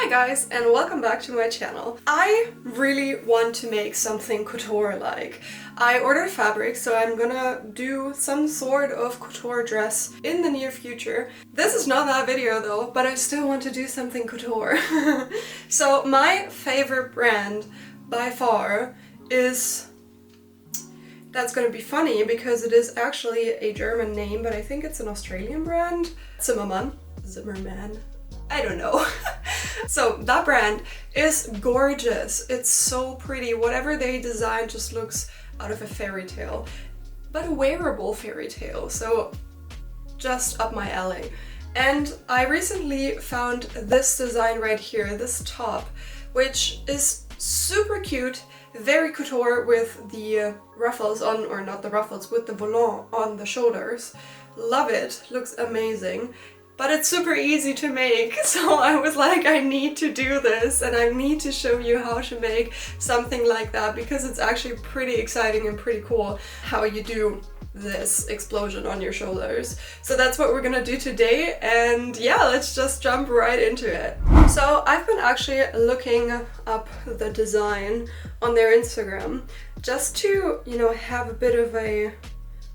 Hi guys, and welcome back to my channel. I really want to make something couture-like. I ordered fabric, so I'm gonna do some sort of couture dress in the near future. This is not that video though, but I still want to do something couture. So my favorite brand by far is... That's gonna be funny because it is actually a German name, but I think it's an Australian brand. Zimmermann. I don't know. So that brand is gorgeous. It's so pretty. Whatever they design just looks out of a fairy tale, but a wearable fairy tale. So just up my alley. And I recently found this design right here, this top, which is super cute, very couture with the ruffles on, or not the ruffles, with the volant on the shoulders. Love it, looks amazing. But it's super easy to make, so I was like, I need to do this and I need to show you how to make something like that, because it's actually pretty exciting and pretty cool how you do this explosion on your shoulders. So that's what we're gonna do today, and yeah, let's just jump right into it. So I've been actually looking up the design on their Instagram just to, you know, have a bit of a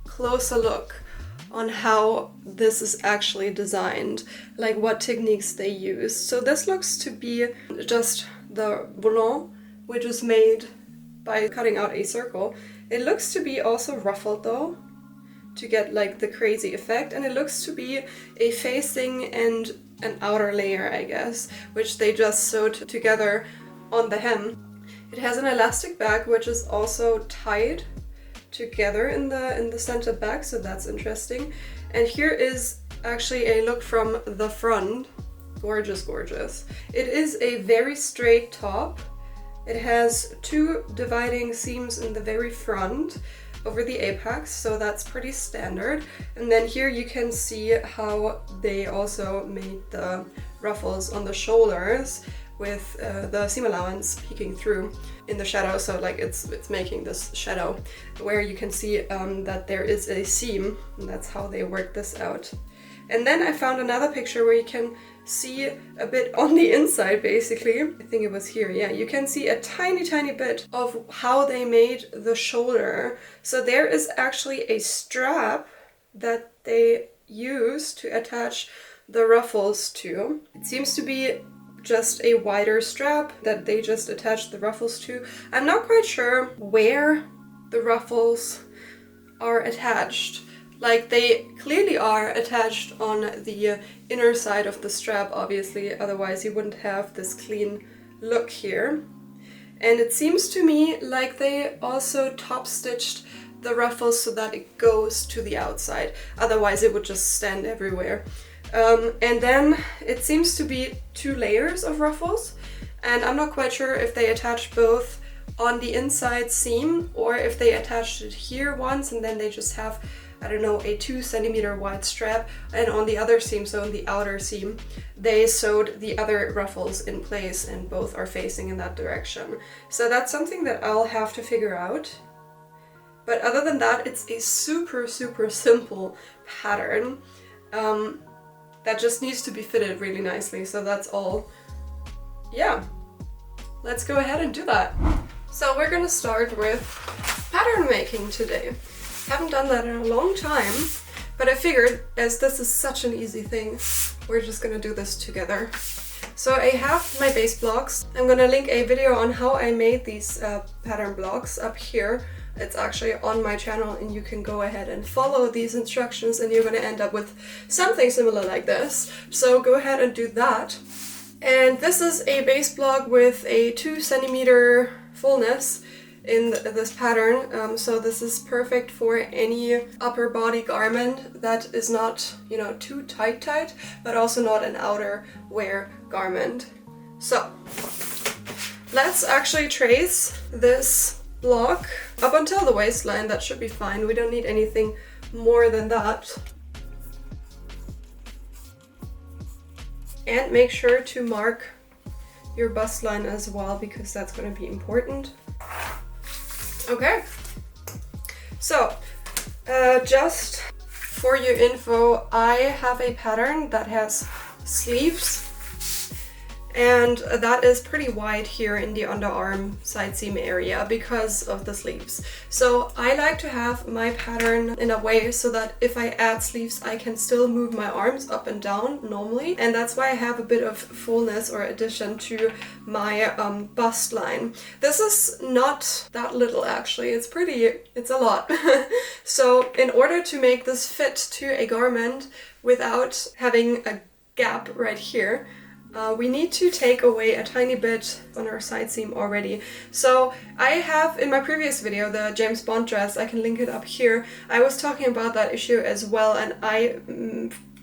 closer look on how this is actually designed, like what techniques they use. So this looks to be just the volant, which is made by cutting out a circle. It looks to be also ruffled though, to get like the crazy effect, and it looks to be a facing and an outer layer, I guess, which they just sewed together on the hem. It has an elastic back, which is also tied together in the center back, so that's interesting. And here is actually a look from the front. Gorgeous, gorgeous. It is a very straight top. It has two dividing seams in the very front over the apex, so that's pretty standard. And then here you can see how they also made the ruffles on the shoulders with the seam allowance peeking through in the shadow, so like it's making this shadow where you can see that there is a seam, and that's how they work this out. And then I found another picture where you can see a bit on the inside, basically. I think it was here, yeah. You can see a tiny bit of how they made the shoulder. So there is actually a strap that they use to attach the ruffles to. It seems to be just a wider strap that they just attach the ruffles to. I'm not quite sure where the ruffles are attached. Like, they clearly are attached on the inner side of the strap, obviously, otherwise you wouldn't have this clean look here. And it seems to me like they also top stitched the ruffles so that it goes to the outside, otherwise it would just stand everywhere. And then it seems to be two layers of ruffles, and I'm not quite sure if they attached both on the inside seam or if they attached it here once and then they just have, I don't know, a 2 centimeter wide strap, and on the other seam, so on the outer seam, they sewed the other ruffles in place and both are facing in that direction. So that's something that I'll have to figure out. But other than that, it's a super simple pattern. That just needs to be fitted really nicely, so that's all. Yeah, let's go ahead and do that. So we're gonna start with pattern making today. Haven't done that in a long time, but I figured as this is such an easy thing, we're just gonna do this together. So I have my base blocks. I'm gonna link a video on how I made these pattern blocks up here. It's actually on my channel, and you can go ahead and follow these instructions and you're gonna end up with something similar like this. So go ahead and do that. And this is a base block with a 2 centimeter fullness in this pattern. So this is perfect for any upper body garment that is not, you know, too tight, but also not an outer wear garment. So let's actually trace this block up until the waistline. That should be fine. We don't need anything more than that. And make sure to mark your bust line as well, because that's going to be important. Okay, so just for your info, I have a pattern that has sleeves And that is pretty wide here in the underarm side seam area because of the sleeves. So I like to have my pattern in a way so that if I add sleeves I can still move my arms up and down normally, and that's why I have a bit of fullness or addition to my bust line. This is not that little actually, it's a lot. So in order to make this fit to a garment without having a gap right here, we need to take away a tiny bit on our side seam already. So I have in my previous video, the James Bond dress, I can link it up here, I was talking about that issue as well, and I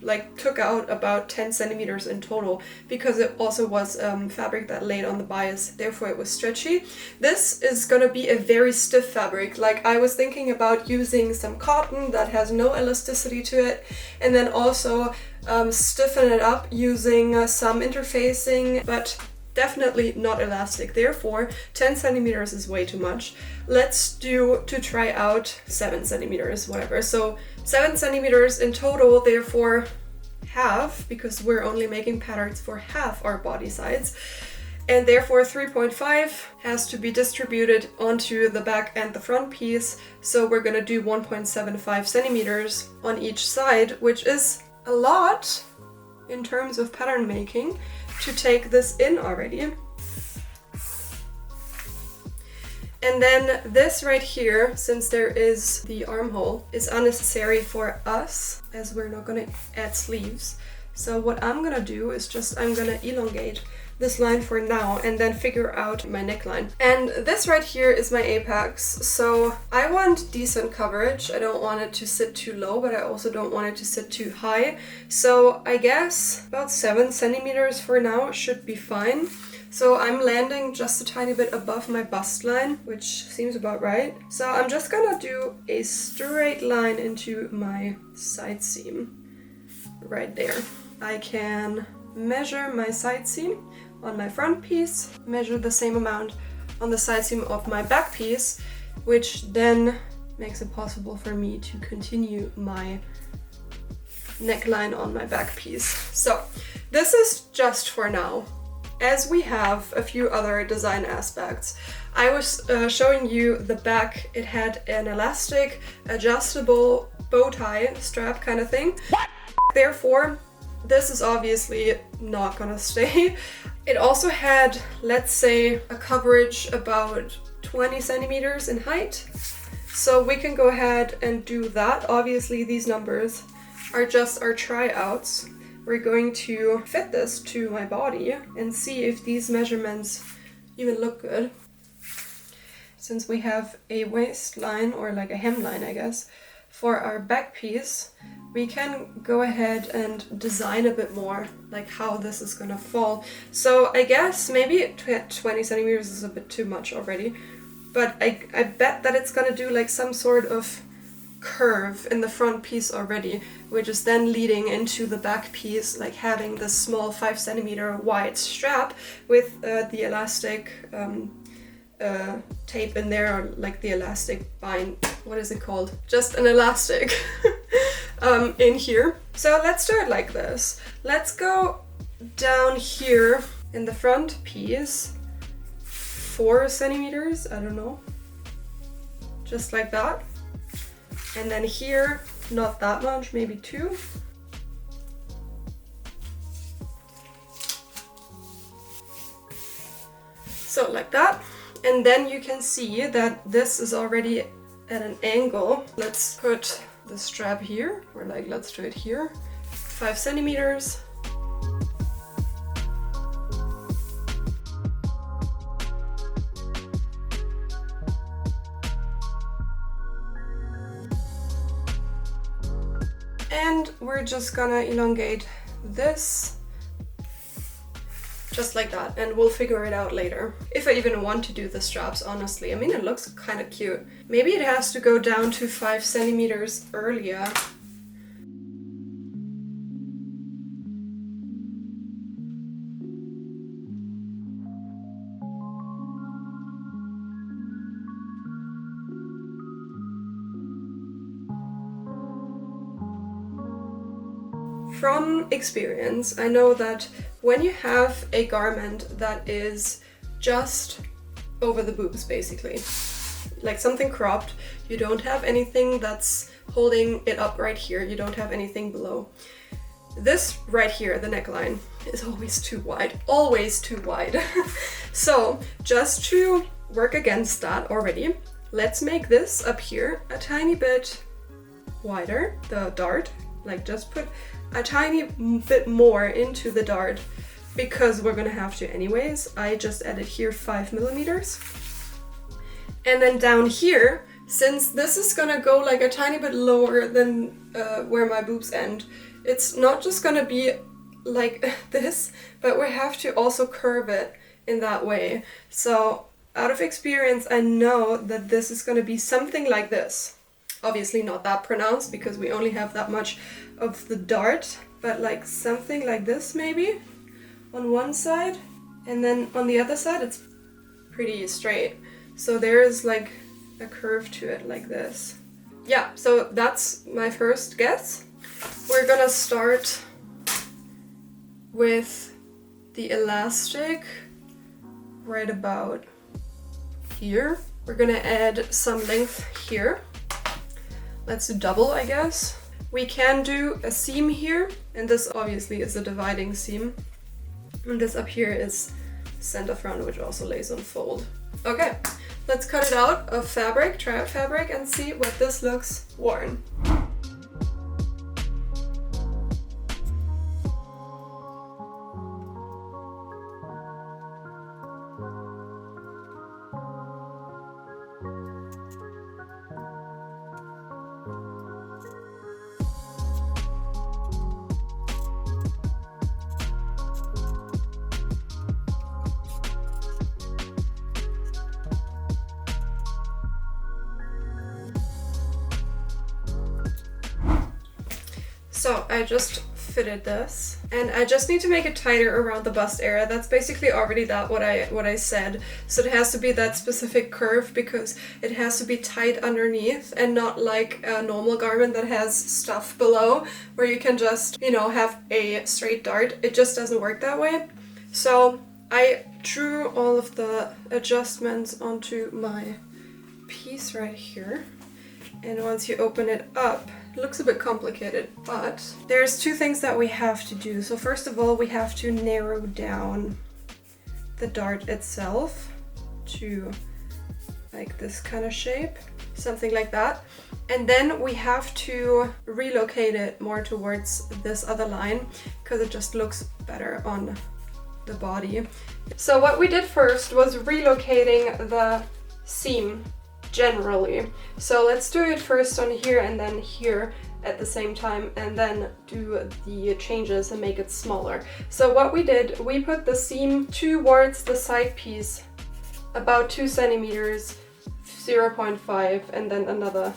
like took out about 10 centimeters in total because it also was fabric that laid on the bias, therefore it was stretchy. This is gonna be a very stiff fabric. Like I was thinking about using some cotton that has no elasticity to it, and then also stiffen it up using some interfacing, but definitely not elastic. Therefore 10 centimeters is way too much. Let's do, to try out, 7 centimeters, whatever. So 7 centimeters in total, therefore half, because we're only making patterns for half our body size, and therefore 3.5 has to be distributed onto the back and the front piece. So we're gonna do 1.75 centimeters on each side, which is a lot in terms of pattern making to take this in already. And then this right here, since there is the armhole, is unnecessary for us as we're not gonna add sleeves. So what I'm gonna do is just, I'm gonna elongate this line for now and then figure out my neckline. And this right here is my apex. So I want decent coverage. I don't want it to sit too low, but I also don't want it to sit too high. So I guess about 7 centimeters for now should be fine. So I'm landing just a tiny bit above my bust line, which seems about right. So I'm just gonna do a straight line into my side seam right there. I can measure my side seam on my front piece, measure the same amount on the side seam of my back piece, which then makes it possible for me to continue my neckline on my back piece. So this is just for now. As we have a few other design aspects, I was showing you the back. It had an elastic, adjustable bow tie strap kind of thing. What? Therefore, this is obviously not gonna stay. It also had, let's say, a coverage about 20 centimeters in height. So we can go ahead and do that. Obviously, these numbers are just our tryouts. We're going to fit this to my body and see if these measurements even look good. Since we have a waistline, or like a hemline, I guess, for our back piece, we can go ahead and design a bit more like how this is gonna fall. So I guess maybe 20 centimeters is a bit too much already, but I bet that it's gonna do like some sort of curve in the front piece already, which is then leading into the back piece, like having this small 5 centimeter wide strap with the elastic tape in there, or like the elastic bind, what is it called? Just an elastic in here. So let's do it like this. Let's go down here in the front piece, 4 centimeters, I don't know, just like that. And then here, not that much, maybe 2. So like that. And then you can see that this is already at an angle. Let's put the strap here, or like let's do it here, 5 centimeters. And we're just gonna elongate this just like that, and we'll figure it out later. If I even want to do the straps, honestly. I mean, it looks kind of cute. Maybe it has to go down to 5 centimeters earlier. From experience, I know that when you have a garment that is just over the boobs, basically, like something cropped, you don't have anything that's holding it up right here, you don't have anything below. This right here, the neckline, is always too wide, always too wide. So just to work against that already, let's make this up here a tiny bit wider, the dart, like just put a tiny bit more into the dart because we're gonna have to anyways. I just added here 5 millimeters. And then down here, since this is gonna go like a tiny bit lower than where my boobs end, it's not just gonna be like this, but we have to also curve it in that way. So out of experience, I know that this is gonna be something like this. Obviously not that pronounced because we only have that much of the dart, but like something like this maybe on one side, and then on the other side it's pretty straight. So there is like a curve to it like this. Yeah, so that's my first guess. We're gonna start with the elastic right about here. We're gonna add some length here. Let's do double, I guess. We can do a seam here, and this obviously is a dividing seam. And this up here is center front, which also lays on fold. Okay, let's cut it out of fabric, try out fabric, and see what this looks worn. So I just fitted this, and I just need to make it tighter around the bust area. That's basically already what I said. So it has to be that specific curve because it has to be tight underneath and not like a normal garment that has stuff below where you can just, you know, have a straight dart. It just doesn't work that way. So I drew all of the adjustments onto my piece right here. And once you open it up, it looks a bit complicated, but there's two things that we have to do. So first of all, we have to narrow down the dart itself to like this kind of shape, something like that. And then we have to relocate it more towards this other line because it just looks better on the body. So what we did first was relocating the seam generally. So let's do it first on here and then here at the same time, and then do the changes and make it smaller. So what we did, we put the seam towards the side piece about 2 centimeters, 0.5, and then another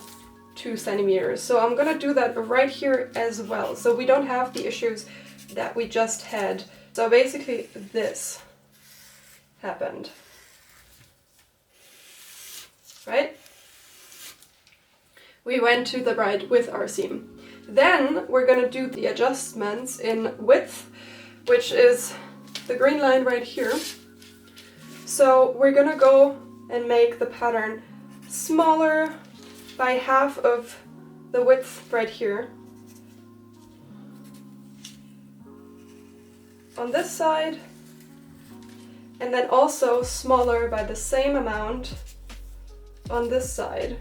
2 centimeters. So I'm gonna do that right here as well, so we don't have the issues that we just had. So basically this happened. Right? We went to the right with our seam. Then we're gonna do the adjustments in width, which is the green line right here. So we're gonna go and make the pattern smaller by half of the width right here. On this side, and then also smaller by the same amount on this side.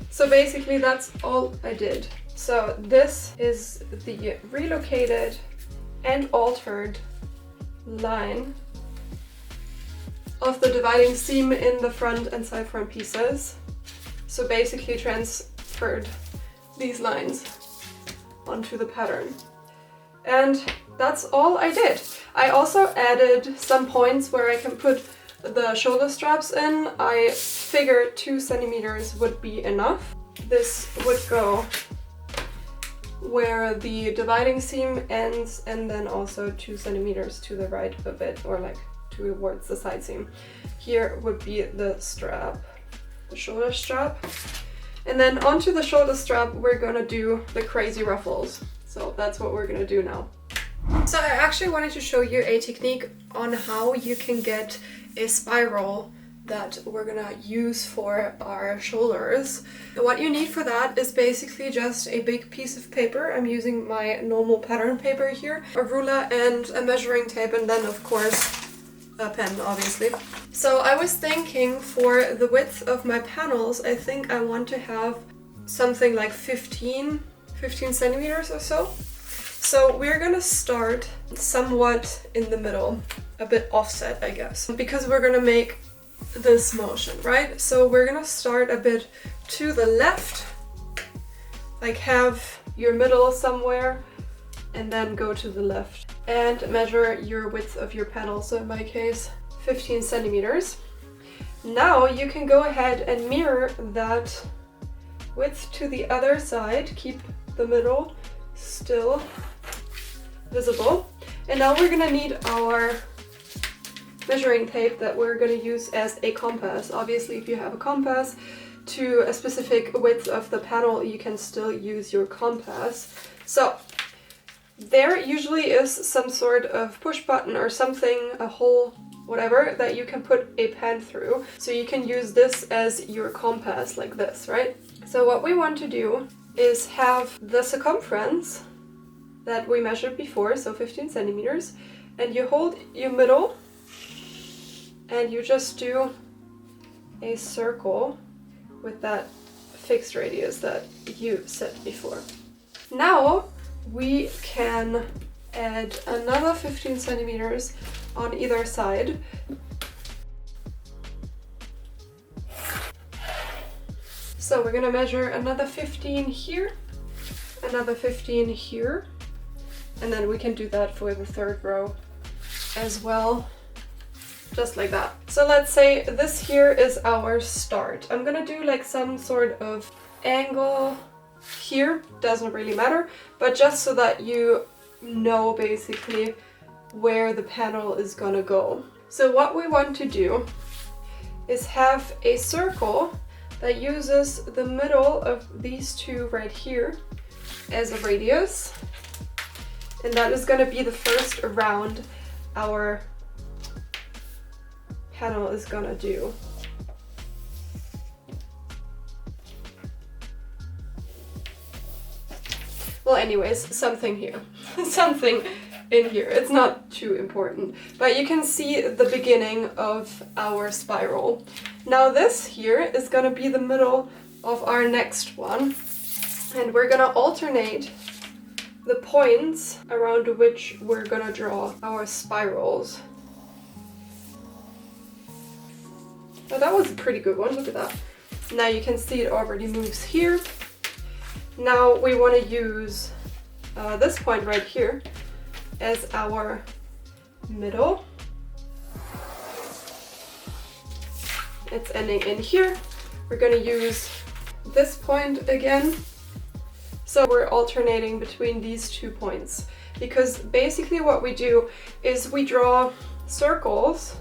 So basically that's all I did. So this is the relocated and altered line of the dividing seam in the front and side front pieces. So basically transferred these lines onto the pattern. And that's all I did. I also added some points where I can put the shoulder straps in. I figured 2 centimeters would be enough. This would go where the dividing seam ends, and then also 2 centimeters to the right of it, or like towards the side seam. Here would be the strap, the shoulder strap. And then onto the shoulder strap, we're gonna do the crazy ruffles. So that's what we're gonna do now. So I actually wanted to show you a technique on how you can get a spiral that we're gonna use for our shoulders. What you need for that is basically just a big piece of paper. I'm using my normal pattern paper here, a ruler and a measuring tape, and then of course a pen, obviously. So I was thinking for the width of my panels, I think I want to have something like 15 centimeters or so. So we're gonna start somewhat in the middle, a bit offset, I guess, because we're gonna make this motion, right? So we're gonna start a bit to the left, like have your middle somewhere, and then go to the left and measure your width of your panel. So in my case, 15 centimeters. Now you can go ahead and mirror that width to the other side, keep the middle still visible. And now we're gonna need our measuring tape that we're gonna use as a compass. Obviously, if you have a compass to a specific width of the panel, you can still use your compass. So there usually is some sort of push button or something, a hole, whatever, that you can put a pen through. So you can use this as your compass, like this, right? So what we want to do is have the circumference that we measured before, so 15 centimeters, and you hold your middle and you just do a circle with that fixed radius that you set before. Now we can add another 15 centimeters on either side. So we're gonna measure another 15 here, another 15 here, and then we can do that for the third row as well, just like that. So let's say this here is our start. I'm gonna do like some sort of angle here, doesn't really matter, but just so that you know basically where the panel is gonna go. So what we want to do is have a circle that uses the middle of these two right here as a radius, and that is gonna be the first round our panel is gonna do. Well, anyways, something here, something in here. It's not too important, but you can see the beginning of our spiral. Now this here is gonna be the middle of our next one, and we're gonna alternate the points around which we're gonna draw our spirals. Oh, that was a pretty good one, look at that. Now you can see it already moves here. Now we want to use this point right here as our middle. It's ending in here. We're going to use this point again. So we're alternating between these 2 points, because basically what we do is we draw circles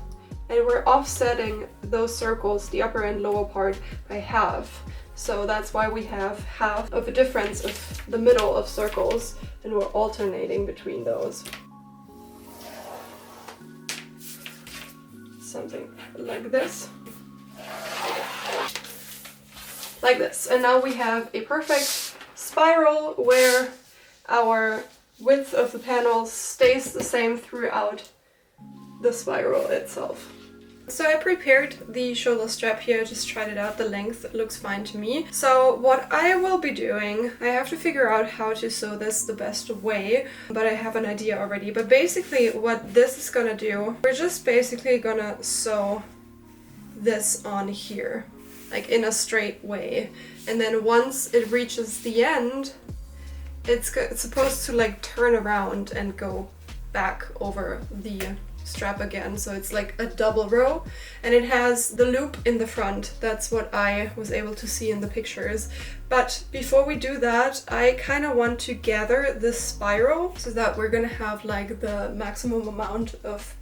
and we're offsetting those circles, the upper and lower part, by half. So that's why we have half of a difference of the middle of circles, and we're alternating between those. Something like this. Like this. And now we have a perfect spiral where our width of the panel stays the same throughout the spiral itself. So I prepared the shoulder strap here, just tried it out, the length looks fine to me. So what I will be doing, I have to figure out how to sew this the best way, but I have an idea already. But basically what this is gonna do, we're just basically gonna sew this on here, like in a straight way. And then once it reaches the end, it's supposed to like turn around and go back over the strap again, so it's like a double row, and it has the loop in the front. That's what I was able to see in the pictures. But before we do that, I kind of want to gather this spiral so that we're gonna have like the maximum amount of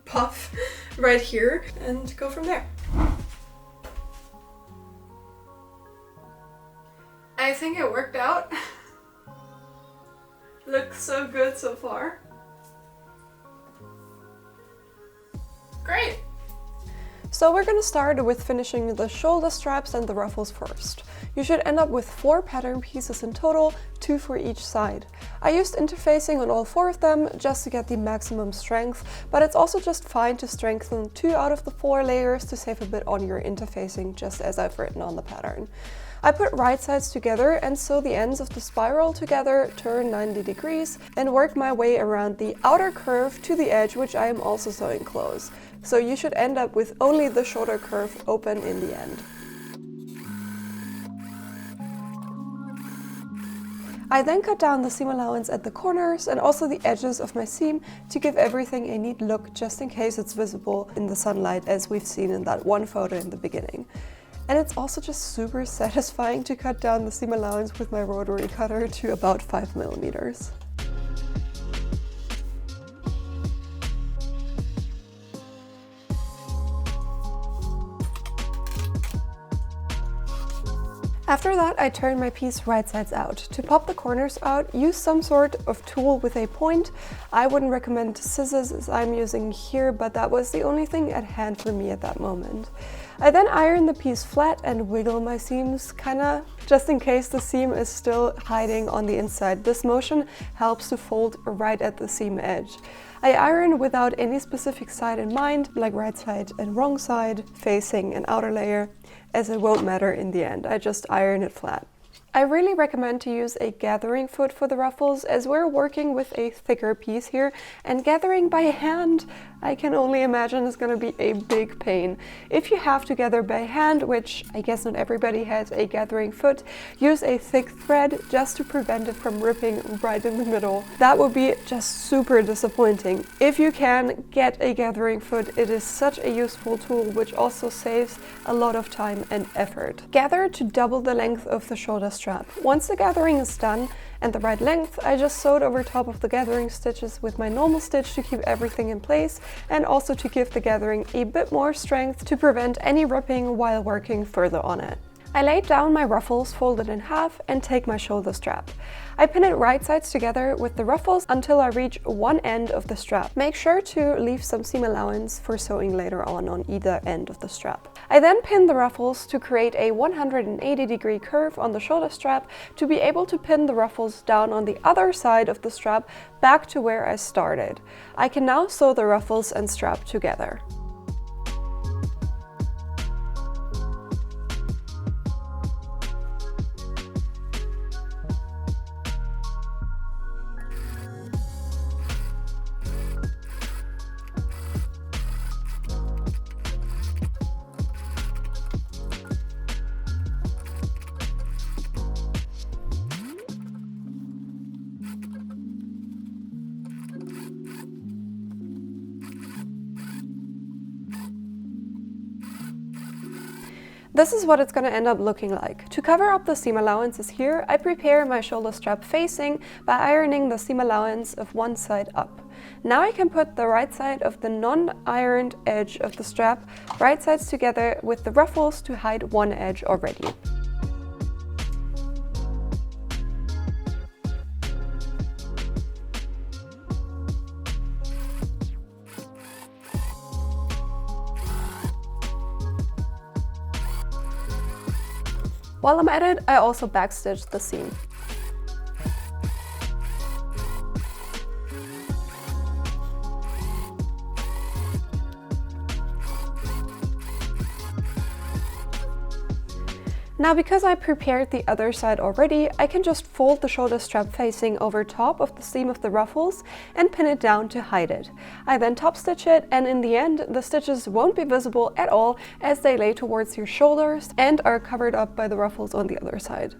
puff right here and go from there. I think it worked out. Looks so good so far. Great! So we're gonna start with finishing the shoulder straps and the ruffles first. You should end up with 4 pattern pieces in total, 2 for each side. I used interfacing on all 4 of them just to get the maximum strength, but it's also just fine to strengthen 2 out of the 4 layers to save a bit on your interfacing, just as I've written on the pattern. I put right sides together and sew the ends of the spiral together, turn 90 degrees, and work my way around the outer curve to the edge, which I am also sewing close. So you should end up with only the shoulder curve open in the end. I then cut down the seam allowance at the corners and also the edges of my seam to give everything a neat look, just in case it's visible in the sunlight, as we've seen in that one photo in the beginning. And it's also just super satisfying to cut down the seam allowance with my rotary cutter to about 5 millimeters. After that, I turn my piece right sides out. To pop the corners out, use some sort of tool with a point. I wouldn't recommend scissors as I'm using here, but that was the only thing at hand for me at that moment. I then iron the piece flat and wiggle my seams, kinda just in case the seam is still hiding on the inside. This motion helps to fold right at the seam edge. I iron without any specific side in mind, like right side and wrong side, facing and outer layer, as it won't matter in the end. I just iron it flat. I really recommend to use a gathering foot for the ruffles, as we're working with a thicker piece here, and gathering by hand, I can only imagine is going to be a big pain. If you have to gather by hand, which I guess not everybody has a gathering foot, use a thick thread just to prevent it from ripping right in the middle. That would be just super disappointing. If you can get a gathering foot, it is such a useful tool, which also saves a lot of time and effort. Gather to double the length of the shoulder strap. Once the gathering is done and the right length, I just sewed over top of the gathering stitches with my normal stitch to keep everything in place, and also to give the gathering a bit more strength to prevent any ripping while working further on it. I laid down my ruffles folded in half and take my shoulder strap. I pin it right sides together with the ruffles until I reach one end of the strap. Make sure to leave some seam allowance for sewing later on either end of the strap. I then pin the ruffles to create a 180-degree curve on the shoulder strap to be able to pin the ruffles down on the other side of the strap back to where I started. I can now sew the ruffles and strap together. This is what it's going to end up looking like. To cover up the seam allowances here, I prepare my shoulder strap facing by ironing the seam allowance of one side up. Now I can put the right side of the non-ironed edge of the strap right sides together with the ruffles to hide one edge already. While I'm at it, I also backstitch the seam. Now, because I prepared the other side already, I can just fold the shoulder strap facing over top of the seam of the ruffles and pin it down to hide it. I then top stitch it, and in the end, the stitches won't be visible at all as they lay towards your shoulders and are covered up by the ruffles on the other side.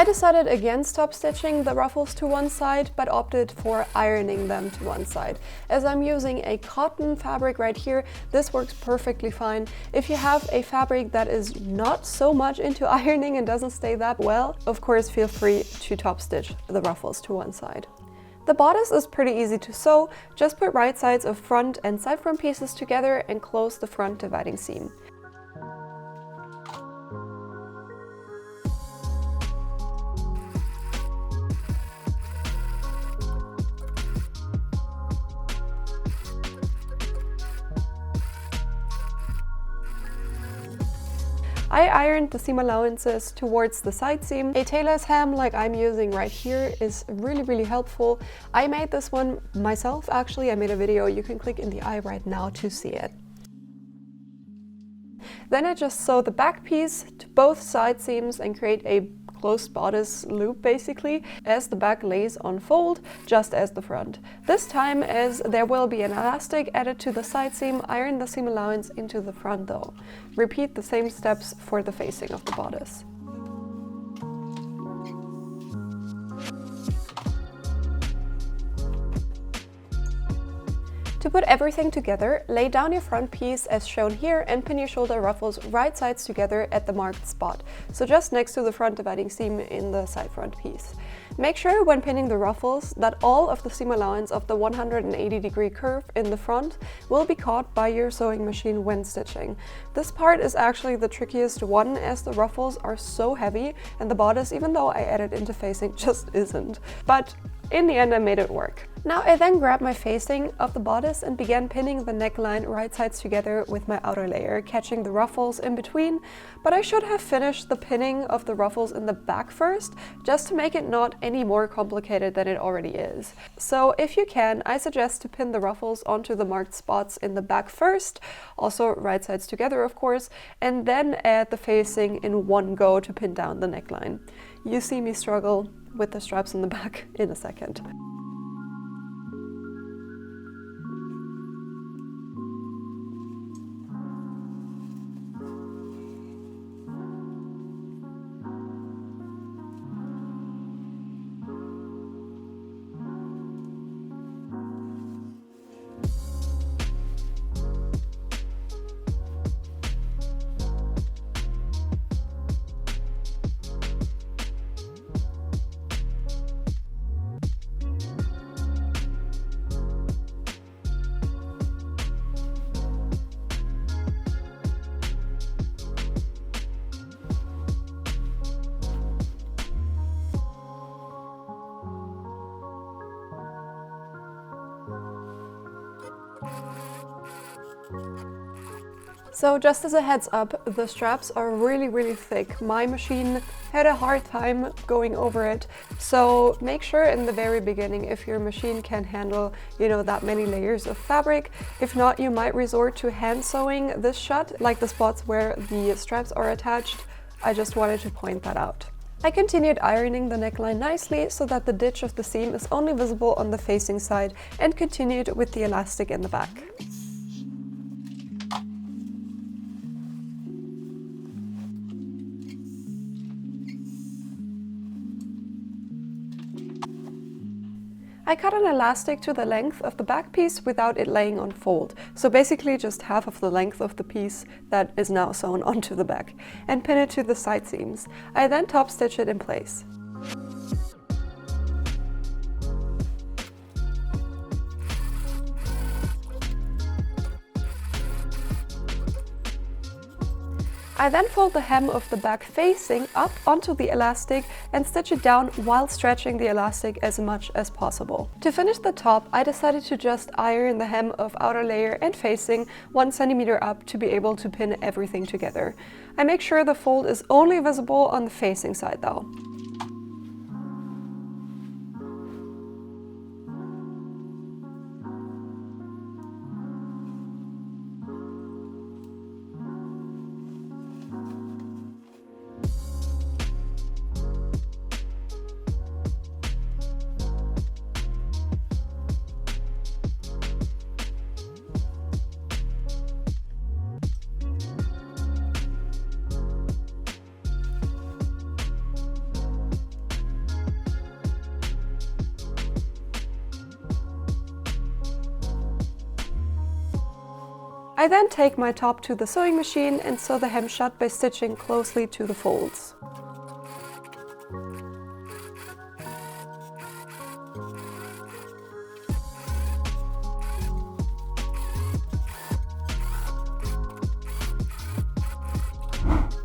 I decided against top stitching the ruffles to one side, but opted for ironing them to one side. As I'm using a cotton fabric right here, this works perfectly fine. If you have a fabric that is not so much into ironing and doesn't stay that well, of course feel free to top stitch the ruffles to one side. The bodice is pretty easy to sew. Just put right sides of front and side front pieces together and close the front dividing seam. I ironed the seam allowances towards the side seam. A tailor's hem like I'm using right here is really helpful. I made this one myself actually. I made a video, you can click in the eye right now to see it. Then I just sew the back piece to both side seams and create a closed bodice loop basically, as the back lays on fold, just as the front. This time, as there will be an elastic added to the side seam, iron the seam allowance into the front though. Repeat the same steps for the facing of the bodice. To put everything together, lay down your front piece as shown here and pin your shoulder ruffles right sides together at the marked spot, so just next to the front dividing seam in the side front piece. Make sure when pinning the ruffles that all of the seam allowance of the 180-degree curve in the front will be caught by your sewing machine when stitching. This part is actually the trickiest one, as the ruffles are so heavy and the bodice, even though I added interfacing, just isn't. But in the end I made it work. Now I then grabbed my facing of the bodice and began pinning the neckline right sides together with my outer layer, catching the ruffles in between, but I should have finished the pinning of the ruffles in the back first, just to make it not any more complicated than it already is. So if you can, I suggest to pin the ruffles onto the marked spots in the back first, also right sides together of course, and then add the facing in one go to pin down the neckline. You see me struggle with the straps in the back in a second. So just as a heads up, the straps are really thick. My machine had a hard time going over it. So make sure in the very beginning if your machine can handle, that many layers of fabric. If not, you might resort to hand sewing this shut, like the spots where the straps are attached. I just wanted to point that out. I continued ironing the neckline nicely so that the ditch of the seam is only visible on the facing side, and continued with the elastic in the back. I cut an elastic to the length of the back piece without it laying on fold, so basically just half of the length of the piece that is now sewn onto the back, and pin it to the side seams. I then top stitch it in place. I then fold the hem of the back facing up onto the elastic and stitch it down while stretching the elastic as much as possible. To finish the top, I decided to just iron the hem of outer layer and facing 1 centimeter up to be able to pin everything together. I make sure the fold is only visible on the facing side though. I then take my top to the sewing machine and sew the hem shut by stitching closely to the folds.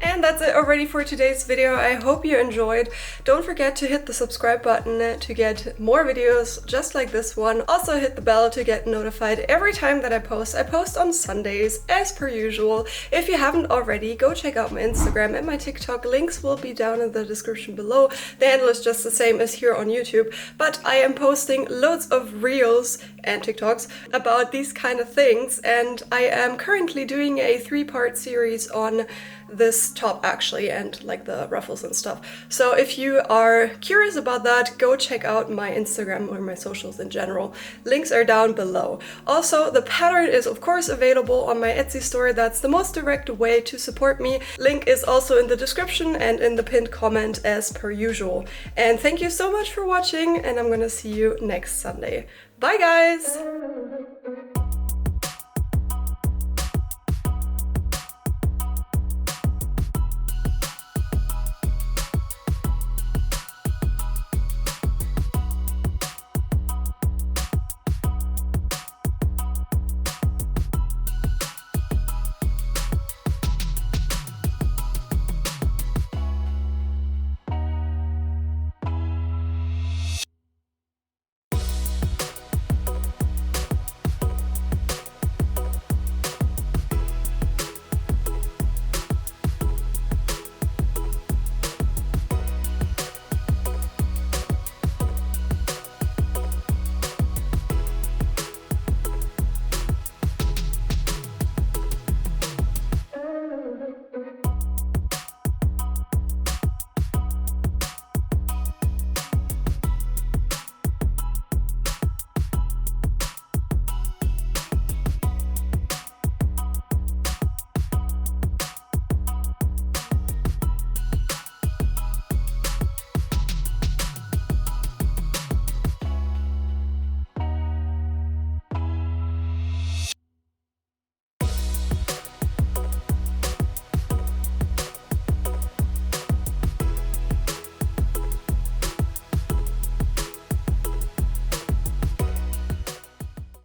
And that's it already for today's video. I hope you enjoyed. Don't forget to hit the subscribe button to get more videos just like this one. Also hit the bell to get notified every time that I post. I post on Sundays as per usual. If you haven't already, go check out my Instagram and my TikTok. Links will be down in the description below. The handle is just the same as here on YouTube, but I am posting loads of reels and TikToks about these kind of things, and I am currently doing a 3-part series on this top actually, and like the ruffles and stuff. So if you are curious about that, go check out my Instagram or my socials in general. Links are down below. Also, the pattern is of course available on my Etsy store. That's the most direct way to support me. Link is also in the description and in the pinned comment as per usual. And thank you so much for watching, and I'm gonna see you next Sunday. Bye guys!